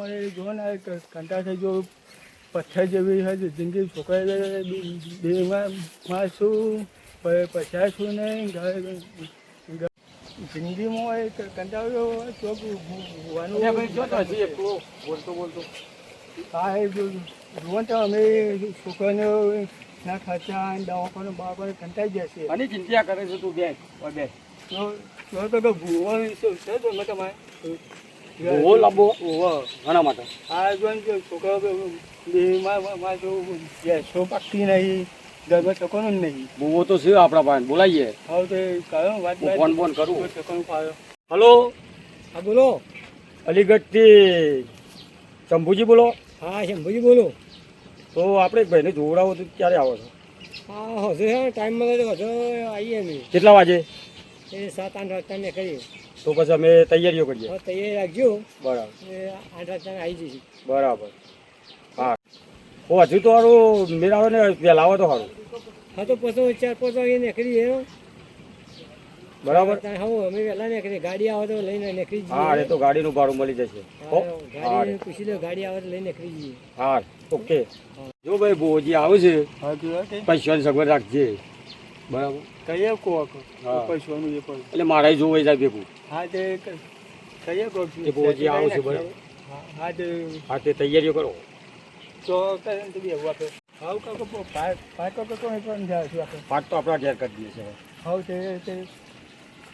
મોડે જો ને કંટાળ થઈ ગયો પથ્થર જેવી હતી જિંદગી છોકરા બેમાં શું પછાય છું નહીં જિંદગીમાં એક કંટાળ્યો ચોક બોલતો બોલતો હા એ જુઓ તો અમે છોકરાને ના ખર્ચા દવાખાનું બાવાને કંટાળી જાય છે અને ચિંતા કરે છે તું બેસ બે તો કે ભૂવો છે તો મેં તમારે બહુ લાંબો ઘણા માટે આ જો છોકરાઓ બેમાં જો ગેસો પાકતી નહીં ગરબા ચકોનું જ નહીં બહુ તો છે આપણા પાસે બોલાવીએ હવે તો કયો વાત ફોન કરું ચકોનું પાયો હલો હા બોલો અલીગઢથી શંભુજી બોલો હા શંભુજી બોલો તો આપણે એક ભાઈને જોવડાવો તો ક્યારે આવો છો હા હશે ટાઈમ મળે તો હશે આવીએ અમે કેટલા વાગે એ 7-8 વાગતા ને કરીએ તો પછી અમે તૈયારીઓ કરીએ હવે તૈયારી રાખજો બરાબર 8 વાગતા આવી જઈશું બરાબર હા ઓ હજુ તો સારું મેળાવો ને પહેલાં આવો તો સારું હા તો પછી 4-5 વાગે નીકળીએ બરાબર હા અમે વહેલા નીકળીએ ગાડી આવે તો લઈને નીકળી જઈએ હા એ તો ગાડીનું ભાડું મળી જશે હો ગાડી પૂછી લો ગાડી આવે તો લઈને નીકળી જઈએ હા ઓકે જો ભાઈ બોજી આવે છે હા પૈસાની સગવડ રાખજે બરાબર કહીએ કો હા. પૈસાનું એ પણ એટલે મારે જોવાઈ જાય ભેગું હા તે કહીએ કો એ બોજી આવે છે બરાબર હા તે હા તે તૈયારીઓ કરો તો કઈ તો બી એવું આપણે હાવ કાકો પાંચ કાકો કોણ પણ જાય છે આપણે પાટ તો આપણા ઘેર કરી દઈએ છે હાવ તે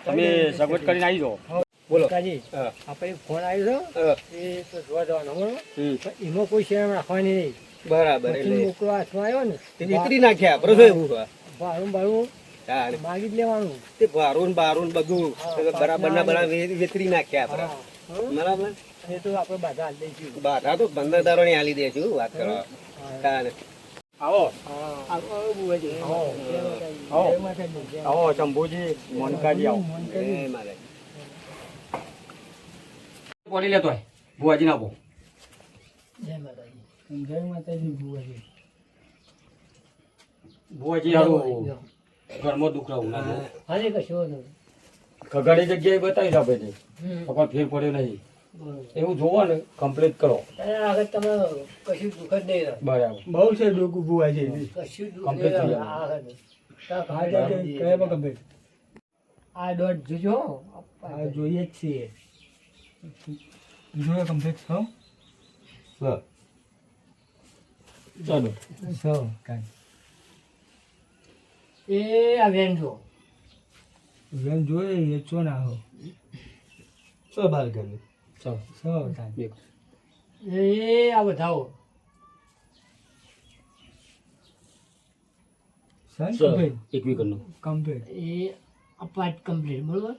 તમે સગવડ કરીને આવી જાઓ બોલો કાજી આપણે ફોન આવ્યો છે એ તો જોવા જવાનો બરોબર એમાં કોઈ શેર રાખવાની નહીં બરાબર પછી મોકલવા હાથમાં આવ્યો ને તે વેતરી નાખ્યા બરોબર એવું ભાડું ભાડું માગી જ લેવાનું તે ભારું બારું બધું બરાબર ના બરાબર વેતરી નાખ્યા આપણે બરાબર એ તો આપણે બધા હાલ દઈશું બાધા તો 15 દારો ની હાલી દેશું વાત કરો તાને આવો આવો બુવાજી આવો શંભુજી મોનકાજી આવો એ મારે પોલી લેતો હોય ભુવાજી ના આપો જય માતાજી બુવાજી ભુવાજી હારું ઘરમાં દુઃખ રહું ના હાલે કશો નહીં ઘણી જગ્યાએ બતાવી આપે છે પણ ફેર પડ્યો નહીં એવું જોવો ને કમ્પ્લીટ કરો આગળ તમે કશું દુઃખ જ નહીં બરાબર બહુ છે દુઃખ બુવાજી કશું દુઃખ Complete થઈ નહીં આ દોઢ જોજો આ જોઈએ જ છીએ જોઈએ કમ્પ્લીટ છો ચાલો છો કાંઈ એ આ વેન જો વેન જોઈએ એ ચો ના હો શું બાલ ગમે ચાલો છો કાંઈ એ આ બધાઓ કમ્પ્લીટ એક વીકનું કમ્પ્લીટ એ આ પાર્ટ કમ્પ્લીટ બરોબર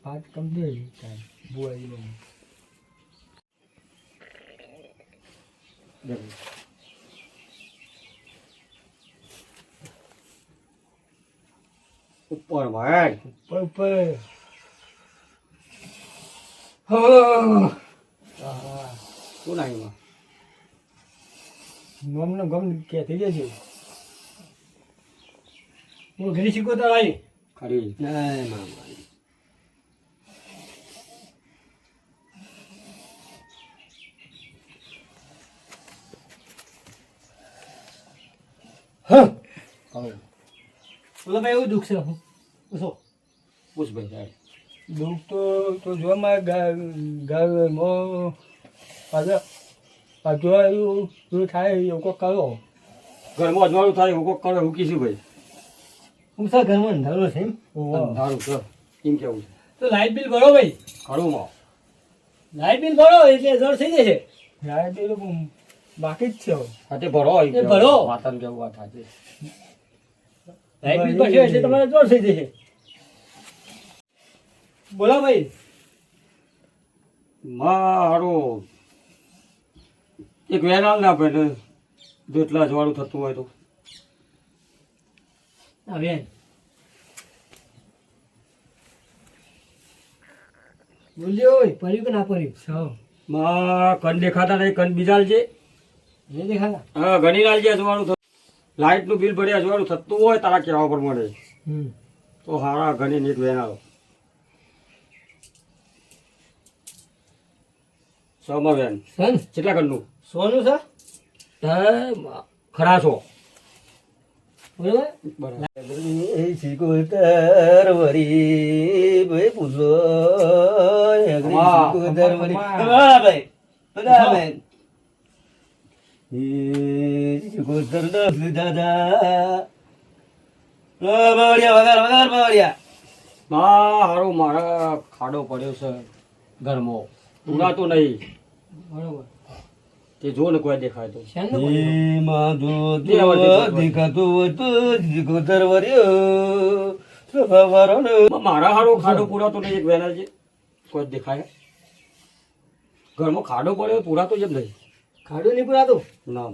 પાર્ટ કમ્પ્લીટ કાંઈ બુવાજી ઉપર ભાઈ ઉપર શું ના એમાં ગમનો ગમ કે થઈ જશે હું ઘરે શીખો તો આવી ખરી ના મામા બોલો ભાઈ એવું દુઃખ છે હું પૂછો પૂછ ભાઈ સાહેબ દુઃખ તો જો મારે ઘરમાં પાછો એવું થાય એવું કોક કરો ઘરમાં અજવાળું થાય એવું કોક કરે એવું કીધું ભાઈ હું સર ઘરમાં અંધારો છે એમ સારું સર એમ કેવું છે તો લાઇટ બિલ ભરો ભાઈ ખરું માં લાઇટ બિલ ભરો એટલે જોર થઈ જશે લાઇટ બિલ બાકી જ છે હા તે ભરો એ ભરો. માતાને કેવું વાત થાય લાઇટ બિલ ભરશે એટલે તમારે જોર થઈ જશે બોલો ભાઈ મારું એક વેન આલ ના પડે જેટલા અજવાળું થતું હોય તો બેન બોલ્યો પડ્યું કે ના પડ્યું સૌ માં કન દેખાતા નહીં કન બીજા છે નહીં દેખાતા હા ઘણી લાલ જે અજવાળું થતું લાઇટનું બિલ ભરી અજવાળું થતું હોય તારા કહેવા પર મળે તો હારા ઘણી નીટ વેન આવો સોમાં બેન સન કેટલા ઘરનું સોનું છે ખરા છો બરોબર બરાબર સિકોતર વરી ભાઈ પૂછો સિકોતર વરી ભાઈ બધા બેન સિકોતર દાદા બાવળિયા વગાર વગાર બાવળિયા હારું મારા ખાડો પડ્યો છે ઘરમાં ઉડાતો નહીં બરોબર તે જો ને કોઈ દેખાય તો શેનું દેખાતું હોય તો સિકોતર વર્યો મારા હારો ખાડો પૂરાતો નહીં એક બેનરજી કોઈ દેખાય ઘરમાં ખાડો પડ્યો પૂરાતો જ નહીં ખાડું નહીં પુરાતું ના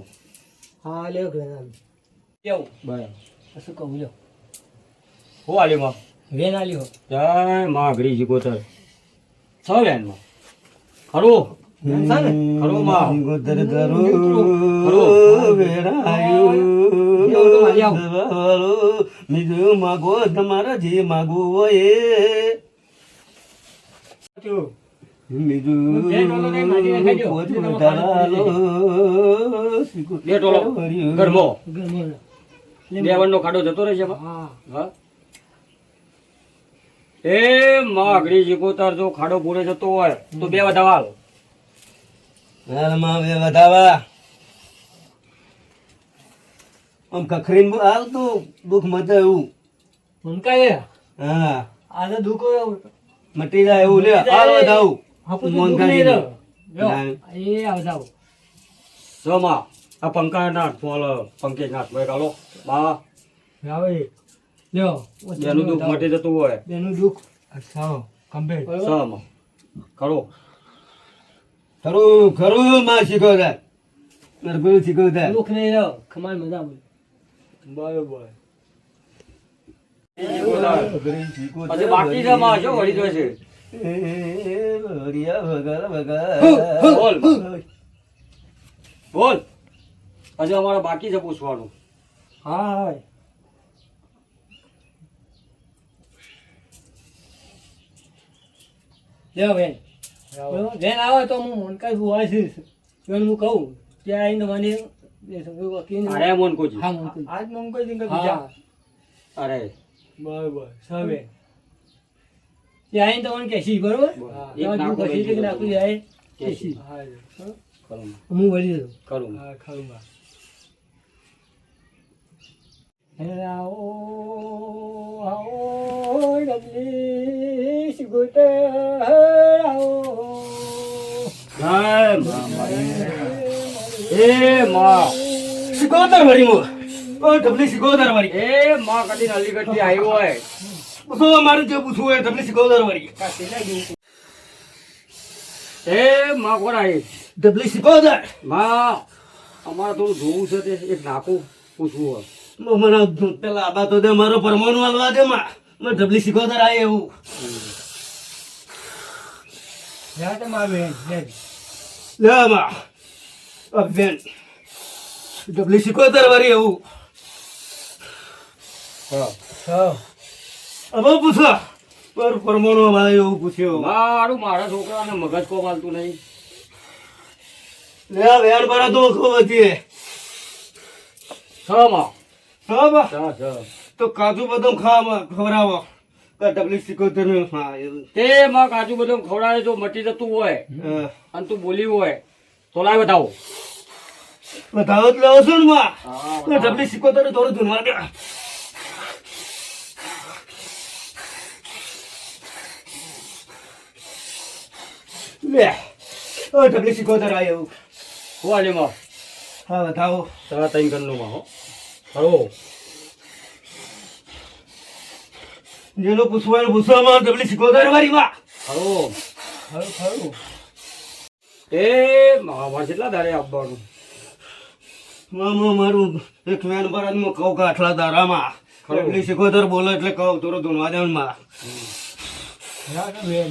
હા લ્યો વેન કેવું બરાબર શું કહું લ્યો હો આલી માં વેન આલ્યો જય માં અઘરી જીગોતર છ બેનમાં ખરું ખરું માં સિકોતર બીજું માગો તમારા જે માગવું હોય બે ટોળો ઘરમાં ઘરમાં બે વનનો ખાડો જતો રહેશે એમાં? હા હા એ માં અઘરી જીગોતર જો ખાડો પૂરે જતો હોય તો બે વધાવાલ હાલમાં બે વધાવા આમ ખખરીને આવતું દુઃખ મતે એવું મુનકાએ હા આજે દુખો મટી જાય એવું લે હાલ વધાવું આપું મોન દુખ કાઢી નહીં દે. રહ્યો ના. એ આવજાવ સમા આ પંખા નાથ ફોલ પંખે નાથ ભાઈ કાલો બા આવે લ્યો બેનું દુઃખ મટી જતું હોય બેનું દુઃખ અચ્છા કમ્પ્લીટ સમા ખરો ખરું ખરું માં શીખવતા નરગુરુ શીખવતા દુઃખ નહીં રહ્યો ખમાલ મજા બોલ બરોબર પછી બાકી છે માં શું વળી જોઈ છે બોલ બોલ હજી અમારે બાકી છે પૂછવાનું હા હા લ્યો બેન બરોબર? બેન આવે તો હું મોનકા જોવા જઈશ બેન હું કહું ત્યાં આવીને મને અરે મોન કોજી હા મોનકા આજ મંગળ દિન હા અરે બરોબર સવે ત્યાં આવીને તો મને કહેશી બરોબર હા. એક નાખું કહેશી કે નાખું જાય કહેશી હા ખરું હું વળી દઉં ખરું હા ખરું માં આવો આવો ડબલી સિગોતર આવો જય માં મારી. એ માં શીખવતા વળી મો ઓ ડબલી શીખવતા વળી એ માં કદી અલીગઢ થી આવ્યો હોય પૂછો મારે જે પૂછવું હોય ડબલી શીખવતા વળી એ માં કોણ આવી ડબલી શીખવતા માં અમારે થોડું જોવું છે તે એક નાખું પૂછવું હોય મને પેલા આબા તો દે મારો પરમાણુ હાલવા દે માં મને ડબલી શીખવતા આવે એવું યા તો માર બેન બેન લે માં બેન ડબલી શીખવતા વળી એવું હા હવે પૂછો મારું પરમાણુ હાલવા એવું પૂછ્યું મારું મારા છોકરાને મગજ કો માલતું નહીં લે વેણ બરા તો ખોવતી છ માં હા બા છ છ તો કાજુ બદામ ખાવા ખવડાવો ડબલી શીખવતા ને હા એવું તે માં કાજુ બદામ ખવડાવે જો મટી જતું હોય હા. અને તું બોલી હોય તો લાય બતાવો બતાવો જ લેવો છો ને માં હા ડબલી શીખવતા ને થોડું ધૂનવા દે લે ઓ ડબલી શીખવતા આવે એવું હું આલી માં હા બતાવો તારા ત્રણ ઘરનું માં હો ખરો જેનો પૂછવાનું પૂછવામાં ડબલી શીખવતા વારી માં ખરો ખરું ખરું એ મારા કેટલા દાડે આપવાનું મામા મારું એક વેન બરાદમાં કહું કાઠલા દારામાં ખરું. ડબલી શીખવતા બોલો એટલે કહું થોડું ધૂનવા દે માં યા તો બેન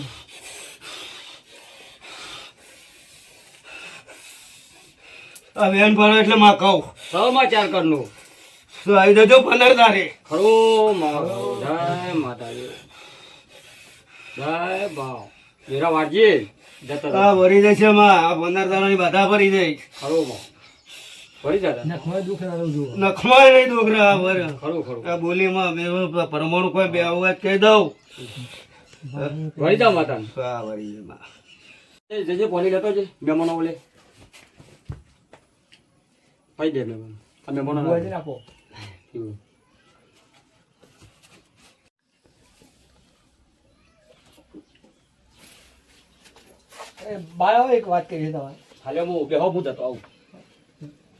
આ વેન ભરો એટલે માં કહું છ માં ચાર ઘરનું તો આવી જજો 15 તારે ખરો માં જય માતાજી જય ભાવ મેરા વાજી જતા આ ભરી જશે માં આ 15 દાડાની બધા ભરી જાય ખરું માં ભરી જતા નખમાં દુખ ના રહું છું નખમાં નહીં ડોકરા ભરે ખરું ખરું આ બોલીમાં મેં પરમાણુ કોઈ બે આવું હોય તો કહી દઉં ભરી જાઓ માતા આ ભરી જાય માં જજે પોલી લેતો છે મહેમાનો બોલે પાઈ દે મહેમાન આ મહેમાનો ભુવાજીને આપો બાળો એક વાત કરી છે તમારે હાલે હું ઉભે હો હું જતો આવું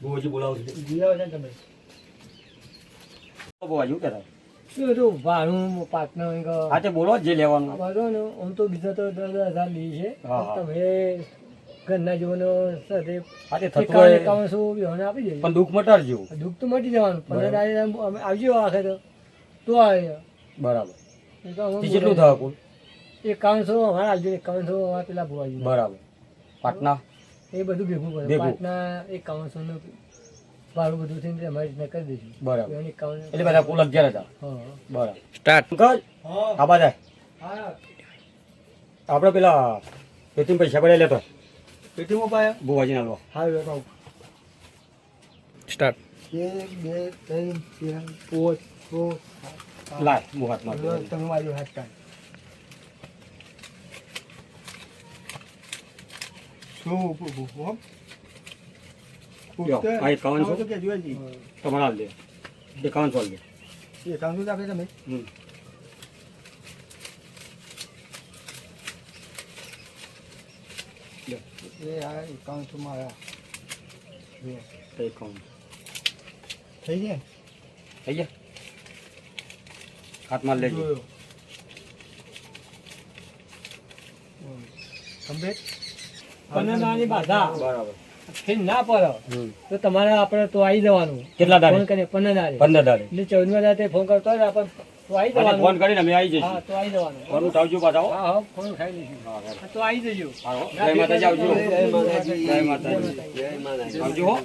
બુવાજી બોલાવું છે જીરાવો છે ને તમે બુવાજી શું કહેતા શું હતું ભાડું પાર્ટનર હા તે બોલો જે લેવાનું વાંધો ને આમ તો બીજા તો 10,000 લી છે હા, હા. તમે ઘરના જીવનો સાથે હા તે થતું હોય 51 બિહોને આપી દેજો પણ દુઃખ મટાડજો દુઃખ તો મટી જવાનું 15 દાડે અમે આવજો આખે તો આવે બરાબર એ તો અમે તે કેટલું થાય કુલ 51 અમારે આવજો 51 અમારે પેલા ભુવાજી બરાબર પાટના એ બધું ભેગું કરે ભેગું. પાટના 51 નું ભાડું બધું થઈને અમારી રીતના કરી દઈશું બરાબર એને 51 એટલે બધા કુલ 11,000 હા બરાબર સ્ટાર્ટ અંકલ હા આ બાજુ હા આપણે પેલા પેટીમાં પૈસા પડ્યા લેતો પેટીમાં પાયા બુવાજીને હાલવા હા બતાવો સ્ટાર્ટ 1 2 3 4 5 લાય હું હાથમાં તમે મારી હાથ કાઢ શું લ્યો, આ 51 તો કે જોઈ તમારે હાલ દે 51 લે એ કામ તો આપે તમે હમ એ આ એકાઉન્ટ મારા તો 51 થઈ ગયા થઈ ગયા હાથમાં લેજો જોયો કમ્પ્લીટ પન્નાની બાધા બરાબર ફીર ના પડે તો તમારે આપણે તો આવી જવાનું કેટલા દાડે ફોન કરીને 15 દાડે 15 દાડે એટલે 14 દાડે ફોન કરતો હોય ને આપણે તો આવી અને જવાનું ફોન કરીને અમે આવી જઈશું હા તો આવી જવાનું ફોન ઉઠાવજો પાછા હો. હા હા ફોન ખાઈ લઈશું હા, હા. હા, તો આવી જજો હા, હો. જય માતાજી આવજો જય માતાજી જય માતાજી જય માતાજી આવજો હો.